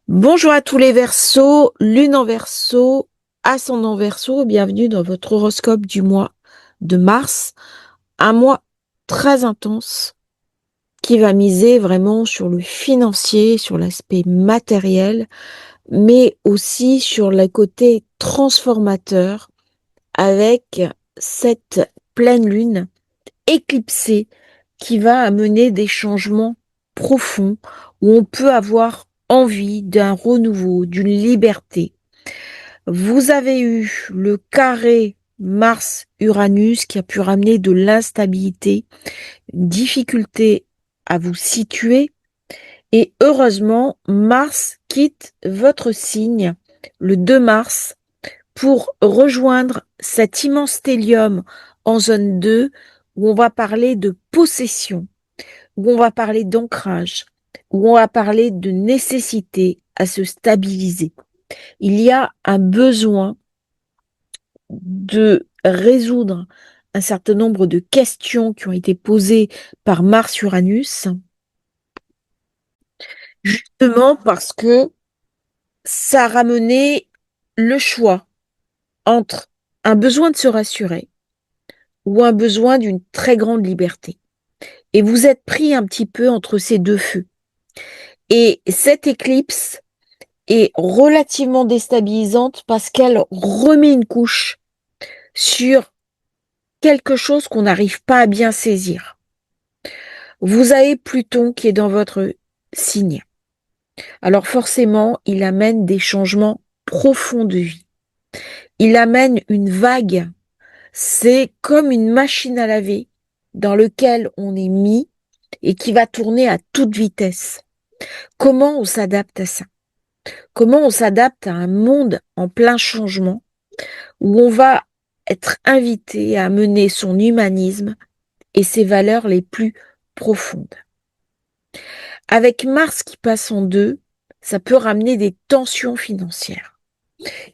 Bonjour à tous les Verseaux, lune en Verseau, ascendant Verseau, bienvenue dans votre horoscope du mois de mars, un mois très intense qui va miser vraiment sur le financier, sur l'aspect matériel, mais aussi sur le côté transformateur avec cette pleine lune éclipsée qui va amener des changements profonds où on peut avoir envie d'un renouveau, d'une liberté. Vous avez eu le carré Mars-Uranus qui a pu ramener de l'instabilité, une difficulté à vous situer. Et heureusement, Mars quitte votre signe le 2 mars pour rejoindre cet immense stellium en zone 2 où on va parler de possession, où on va parler d'ancrage, où on va parler de nécessité à se stabiliser. Il y a un besoin de résoudre un certain nombre de questions qui ont été posées par Mars-Uranus, justement parce que ça a ramené le choix entre un besoin de se rassurer ou un besoin d'une très grande liberté. Et vous êtes pris un petit peu entre ces deux feux. Et cette éclipse est relativement déstabilisante parce qu'elle remet une couche sur quelque chose qu'on n'arrive pas à bien saisir. Vous avez Pluton qui est dans votre signe. Alors forcément, il amène des changements profonds de vie. Il amène une vague. C'est comme une machine à laver dans lequel on est mis et qui va tourner à toute vitesse. Comment on s'adapte à ça? Comment on s'adapte à un monde en plein changement où on va être invité à mener son humanisme et ses valeurs les plus profondes? Avec Mars qui passe en 2, ça peut ramener des tensions financières.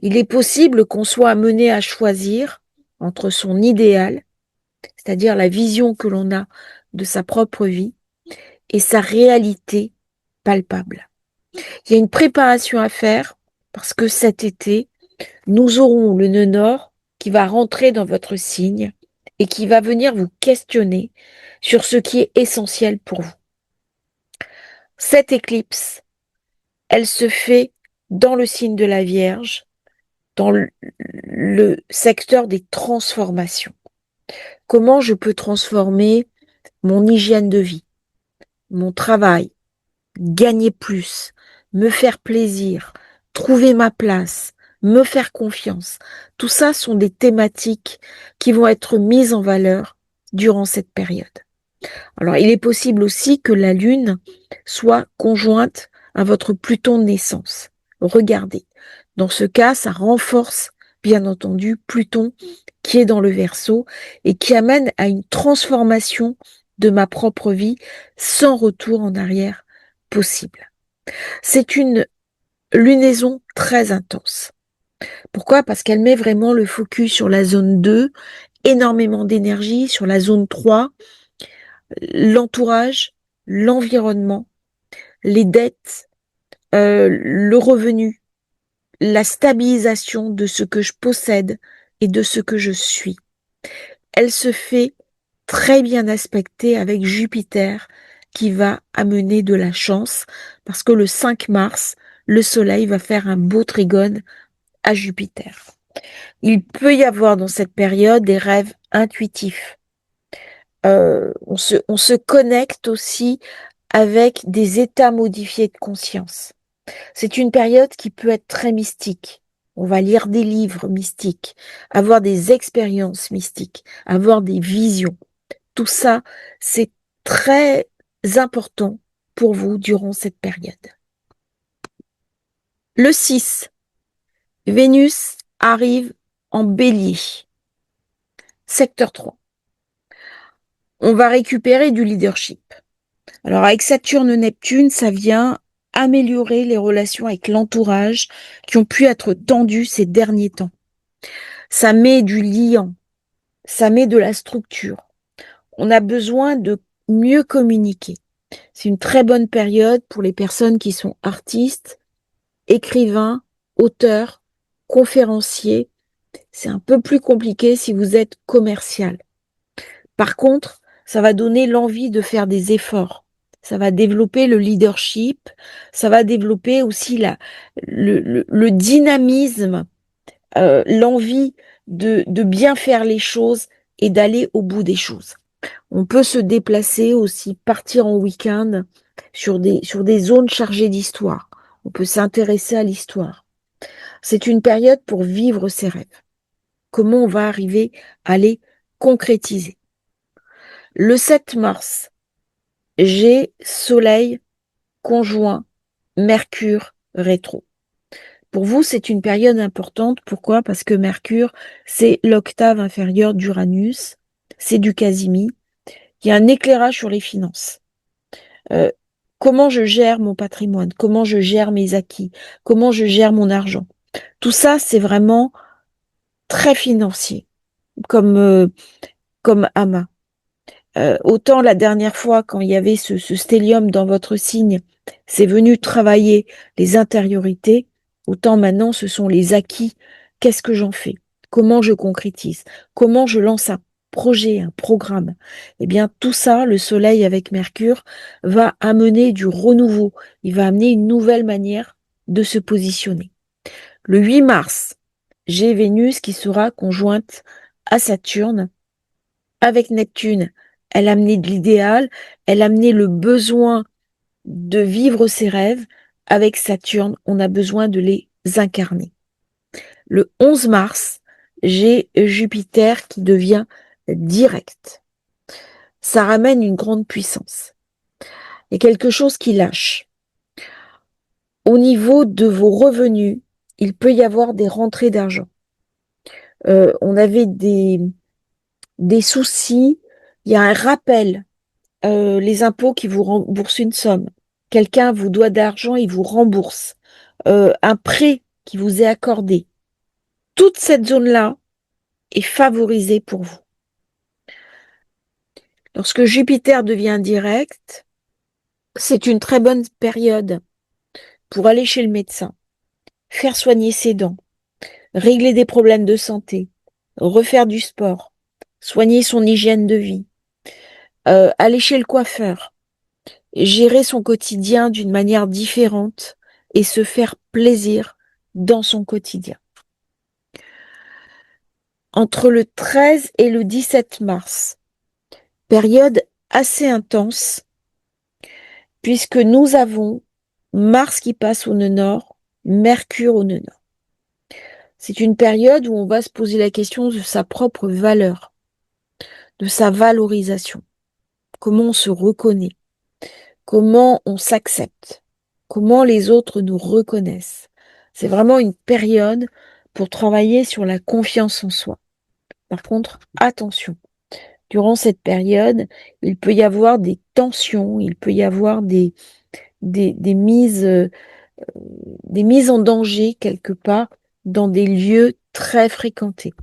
Il est possible qu'on soit amené à choisir entre son idéal, c'est-à-dire la vision que l'on a de sa propre vie, et sa réalité palpable. Il y a une préparation à faire parce que cet été, nous aurons le nœud nord qui va rentrer dans votre signe et qui va venir vous questionner sur ce qui est essentiel pour vous. Cette éclipse, elle se fait dans le signe de la Vierge, dans le secteur des transformations. Comment je peux transformer mon hygiène de vie, mon travail, gagner plus, me faire plaisir, trouver ma place, me faire confiance. Tout ça sont des thématiques qui vont être mises en valeur durant cette période. Alors, il est possible aussi que la Lune soit conjointe à votre Pluton de naissance. Regardez. Dans ce cas, ça renforce, bien entendu, Pluton qui est dans le Verseau et qui amène à une transformation de ma propre vie sans retour en arrière possible. C'est une lunaison très intense. Pourquoi? Parce qu'elle met vraiment le focus sur la zone 2, énormément d'énergie, sur la zone 3, l'entourage, l'environnement, les dettes, le revenu, la stabilisation de ce que je possède et de ce que je suis. Elle se fait très bien aspectée avec Jupiter qui va amener de la chance parce que le 5 mars, le Soleil va faire un beau trigone à Jupiter. Il peut y avoir dans cette période des rêves intuitifs. On se connecte aussi avec des états modifiés de conscience. C'est une période qui peut être très mystique. On va lire des livres mystiques, avoir des expériences mystiques, avoir des visions. Tout ça, c'est très important pour vous durant cette période. Le 6, Vénus arrive en bélier, secteur 3. On va récupérer du leadership. Alors avec Saturne-Neptune, ça vient améliorer les relations avec l'entourage qui ont pu être tendues ces derniers temps. Ça met du liant, ça met de la structure. On a besoin de mieux communiquer. C'est une très bonne période pour les personnes qui sont artistes, écrivain, auteur, conférencier. C'est un peu plus compliqué si vous êtes commercial. Par contre, ça va donner l'envie de faire des efforts. Ça va développer le leadership, ça va développer aussi le dynamisme, l'envie de bien faire les choses et d'aller au bout des choses. On peut se déplacer aussi, partir en week-end sur des zones chargées d'histoire. On peut s'intéresser à l'histoire. C'est une période pour vivre ses rêves. Comment on va arriver à les concrétiser? Le 7 mars, j'ai Soleil conjoint Mercure rétro. Pour vous, c'est une période importante. Pourquoi? Parce que Mercure, c'est l'octave inférieure d'Uranus, c'est du Casimir. Il y a un éclairage sur les finances. Comment je gère mon patrimoine? Comment je gère mes acquis? Comment je gère mon argent? Tout ça, c'est vraiment très financier, comme Ama. Autant la dernière fois, quand il y avait ce stellium dans votre signe, c'est venu travailler les intériorités, autant maintenant, ce sont les acquis. Qu'est-ce que j'en fais? Comment je concrétise? Comment je lance un projet, un programme? Eh bien, tout ça, le Soleil avec Mercure, va amener du renouveau. Il va amener une nouvelle manière de se positionner. Le 8 mars, j'ai Vénus qui sera conjointe à Saturne avec Neptune. Elle a amené de l'idéal, elle a amené le besoin de vivre ses rêves. Avec Saturne, on a besoin de les incarner. Le 11 mars, j'ai Jupiter qui devient direct. Ça ramène une grande puissance. Il y a quelque chose qui lâche. Au niveau de vos revenus, il peut y avoir des rentrées d'argent. On avait des soucis, il y a un rappel, les impôts qui vous remboursent une somme. Quelqu'un vous doit d'argent, il vous rembourse. Un prêt qui vous est accordé. Toute cette zone-là est favorisée pour vous. Lorsque Jupiter devient direct, c'est une très bonne période pour aller chez le médecin, faire soigner ses dents, régler des problèmes de santé, refaire du sport, soigner son hygiène de vie, aller chez le coiffeur, gérer son quotidien d'une manière différente et se faire plaisir dans son quotidien. Entre le 13 et le 17 mars, période assez intense, puisque nous avons Mars qui passe au nœud nord, Mercure au nœud nord. C'est une période où on va se poser la question de sa propre valeur, de sa valorisation. Comment on se reconnaît, comment on s'accepte, comment les autres nous reconnaissent. C'est vraiment une période pour travailler sur la confiance en soi. Par contre, attention, durant cette période, il peut y avoir des tensions, il peut y avoir des mises en danger quelque part dans des lieux très fréquentés.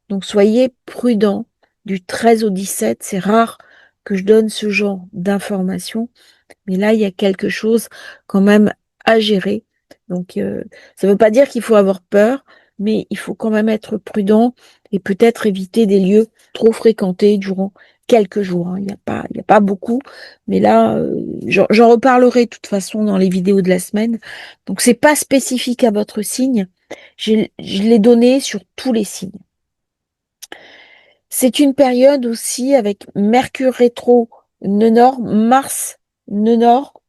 Donc soyez prudents du 13 au 17. C'est rare que je donne ce genre d'informations, mais là, il y a quelque chose quand même à gérer. Donc, ça ne veut pas dire qu'il faut avoir peur, mais il faut quand même être prudent et peut-être éviter des lieux trop fréquentés durant quelques jours. Il n'y a pas beaucoup, mais là, j'en reparlerai de toute façon dans les vidéos de la semaine. Donc, c'est pas spécifique à votre signe. Je l'ai donné sur tous les signes. C'est une période aussi avec Mercure rétro, nœud nord, Mars, nœud nord,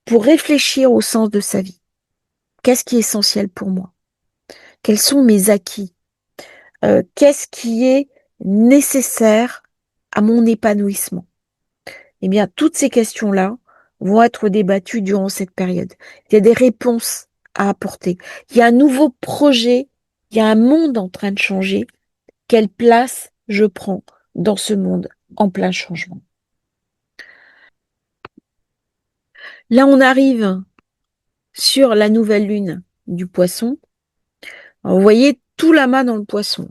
pour réfléchir au sens de sa vie. Qu'est-ce qui est essentiel pour moi? Quels sont mes acquis? Qu'est-ce qui est nécessaire à mon épanouissement? Eh bien, toutes ces questions-là vont être débattues durant cette période. Il y a des réponses à apporter. Il y a un nouveau projet, il y a un monde en train de changer. Quelle place je prends dans ce monde en plein changement? Là, on arrive sur la nouvelle lune du Poisson. Alors, vous voyez tout l'amas dans le Poisson,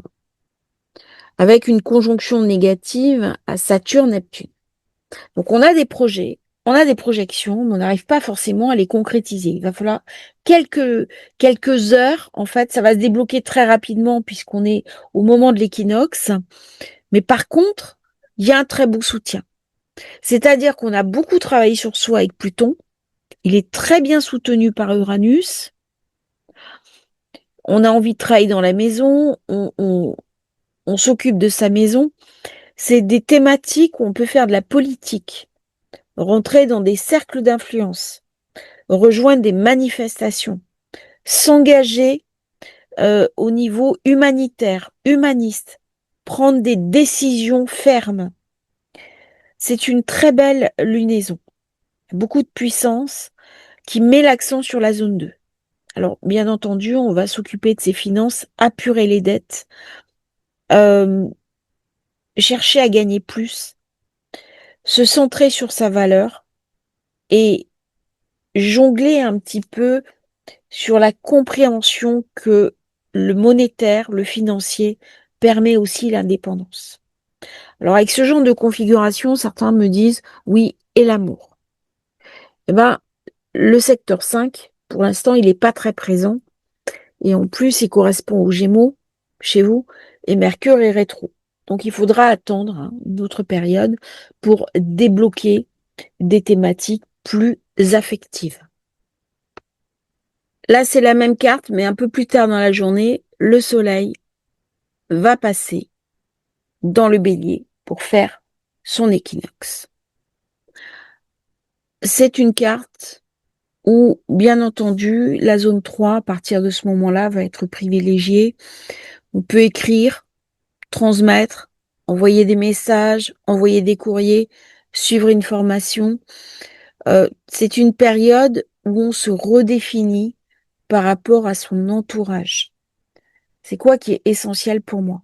avec une conjonction négative à Saturne-Neptune. Donc, on a des projets, on a des projections, mais on n'arrive pas forcément à les concrétiser. Il va falloir quelques heures. En fait, ça va se débloquer très rapidement puisqu'on est au moment de l'équinoxe. Mais par contre, il y a un très beau soutien. C'est-à-dire qu'on a beaucoup travaillé sur soi avec Pluton. Il est très bien soutenu par Uranus. On a envie de travailler dans la maison. On s'occupe de sa maison. C'est des thématiques où on peut faire de la politique, rentrer dans des cercles d'influence, rejoindre des manifestations, s'engager au niveau humanitaire, humaniste, prendre des décisions fermes. C'est une très belle lunaison, beaucoup de puissance qui met l'accent sur la zone 2. Alors, bien entendu, on va s'occuper de ses finances, apurer les dettes, euh, chercher à gagner plus, se centrer sur sa valeur et jongler un petit peu sur la compréhension que le monétaire, le financier, permet aussi l'indépendance. Alors avec ce genre de configuration, certains me disent oui, et l'amour. Eh ben, le secteur 5, pour l'instant, il n'est pas très présent. Et en plus, il correspond aux Gémeaux, chez vous, et Mercure est rétro. Donc il faudra attendre une autre période pour débloquer des thématiques plus affectives. Là, c'est la même carte, mais un peu plus tard dans la journée, le soleil va passer dans le bélier pour faire son équinoxe. C'est une carte où, bien entendu, la zone 3, à partir de ce moment-là, va être privilégiée. On peut écrire, transmettre, envoyer des messages, envoyer des courriers, suivre une formation. C'est une période où on se redéfinit par rapport à son entourage. C'est quoi qui est essentiel pour moi?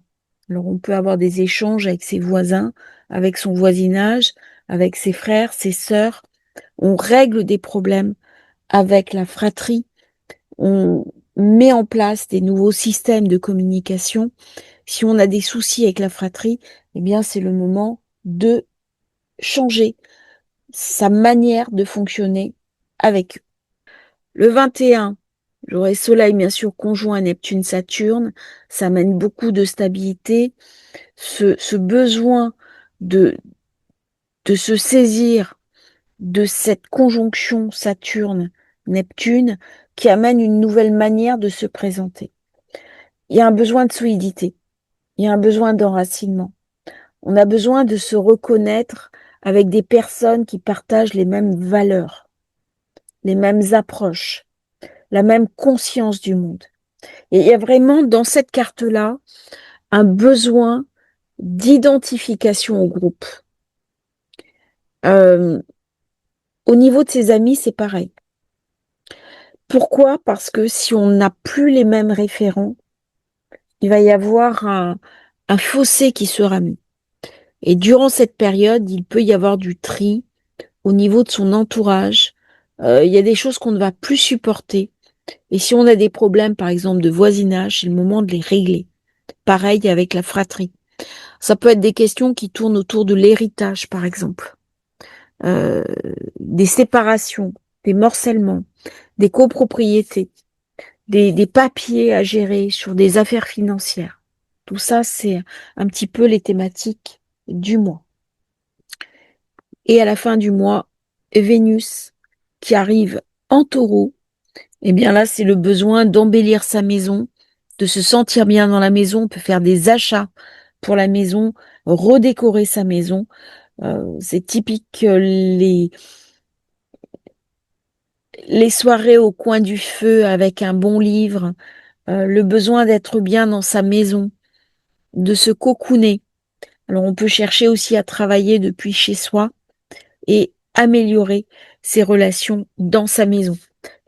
Alors, on peut avoir des échanges avec ses voisins, avec son voisinage, avec ses frères, ses sœurs. On règle des problèmes avec la fratrie. On met en place des nouveaux systèmes de communication. Si on a des soucis avec la fratrie, eh bien, c'est le moment de changer sa manière de fonctionner avec eux. Le 21, j'aurai Soleil, bien sûr, conjoint Neptune-Saturne. Ça amène beaucoup de stabilité. Ce besoin de se saisir de cette conjonction Saturne-Neptune qui amène une nouvelle manière de se présenter. Il y a un besoin de solidité, il y a un besoin d'enracinement. On a besoin de se reconnaître avec des personnes qui partagent les mêmes valeurs, les mêmes approches, la même conscience du monde. Et il y a vraiment dans cette carte-là un besoin d'identification au groupe. Au niveau de ses amis, c'est pareil. Pourquoi? Parce que si on n'a plus les mêmes référents, il va y avoir un fossé qui sera mis. Et durant cette période, il peut y avoir du tri au niveau de son entourage. Il y a des choses qu'on ne va plus supporter. Et si on a des problèmes, par exemple, de voisinage, c'est le moment de les régler. Pareil avec la fratrie. Ça peut être des questions qui tournent autour de l'héritage, par exemple. Des séparations, des morcellements, des copropriétés, des papiers à gérer sur des affaires financières. Tout ça, c'est un petit peu les thématiques du mois. Et à la fin du mois, Vénus qui arrive en taureau, eh bien là, c'est le besoin d'embellir sa maison, de se sentir bien dans la maison. On peut faire des achats pour la maison, redécorer sa maison. C'est typique les soirées au coin du feu avec un bon livre, le besoin d'être bien dans sa maison, de se cocooner. Alors on peut chercher aussi à travailler depuis chez soi et améliorer ses relations dans sa maison.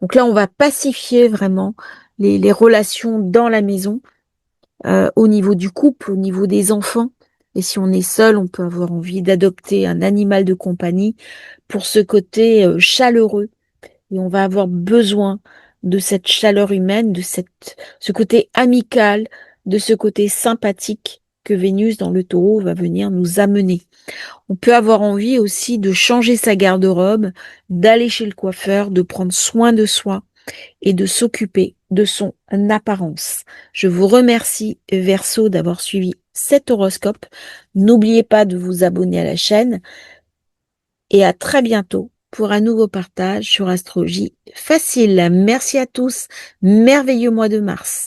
Donc là, on va pacifier vraiment les relations dans la maison, au niveau du couple, au niveau des enfants. Et si on est seul, on peut avoir envie d'adopter un animal de compagnie pour ce côté chaleureux. Et on va avoir besoin de cette chaleur humaine, ce côté amical, de ce côté sympathique que Vénus dans le Taureau va venir nous amener. On peut avoir envie aussi de changer sa garde-robe, d'aller chez le coiffeur, de prendre soin de soi et de s'occuper de son apparence. Je vous remercie, Verseau, d'avoir suivi cet horoscope. N'oubliez pas de vous abonner à la chaîne et à très bientôt pour un nouveau partage sur Astrologie Facile. Merci à tous. Merveilleux mois de mars.